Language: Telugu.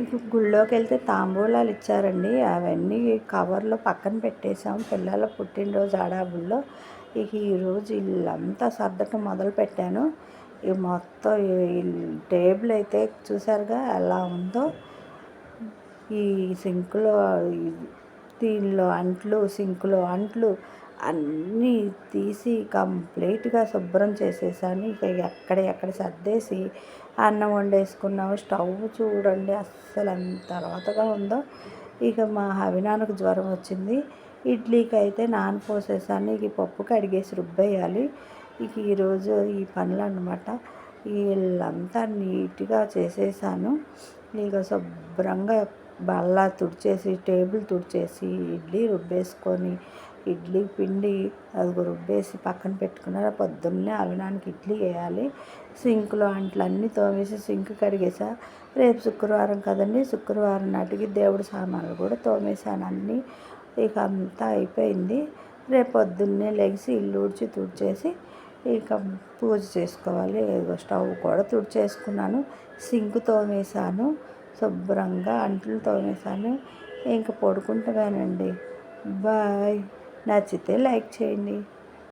ఇక గుళ్ళోకి వెళ్తే తాంబూలాలు ఇచ్చారండి. అవన్నీ కవర్లో పక్కన పెట్టేసాం పిల్లల పుట్టినరోజు హడావుడిలో. ఇక ఈరోజు ఇల్లంతా సర్దటం మొదలుపెట్టాను. ఇక మొత్తం ఈ టేబుల్ అయితే చూసారుగా ఎలా ఉందో. ఈ సింక్లో దీనిలో అంట్లు, సింక్లో అంట్లు అన్నీ తీసి కంప్లీట్గా శుభ్రం చేసేసాను. ఇక ఎక్కడ సర్దేసి అన్నం వండేసుకున్నాము. స్టవ్ చూడండి అస్సలు ఎంత రోతగా ఉందో. ఇక మా హవినాన్నకు జ్వరం వచ్చింది. ఇడ్లీకి అయితే నానపోసేసాను. ఇక పప్పు కడిగేసి రుబ్బేయాలి. ఇక ఈరోజు ఈ పనులు అన్నమాట. వీళ్ళంతా నీట్గా చేసేసాను. ఇక శుభ్రంగా బల్ల తుడిచేసి, టేబుల్ తుడిచేసి, ఇడ్లీ రుబ్బేసుకొని, ఇడ్లీ పిండి అది రుబ్బేసి పక్కన పెట్టుకున్నారు. పొద్దున్నే అవినానికి ఇడ్లీ వేయాలి. సింక్లో అంట్లన్నీ తోమేసి సింక్ కడిగేసా. రేపు శుక్రవారం కదండి, శుక్రవారం నాటికి దేవుడి సామాన్లు కూడా తోమేశాను అన్నీ. ఇక అంతా అయిపోయింది. రేపు పొద్దున్నే లెగిసి ఇల్లు ఊడ్చి తుడిచేసి ఇక పూజ చేసుకోవాలి. స్టవ్ కూడా తుడిచేసుకున్నాను. సింక్ తోమేశాను. శుభ్రంగా అంట్లు తోమేశాను. ఇంక పడుకుంటానండి. బాయ్. నచ్చితే లైక్ చేయండి.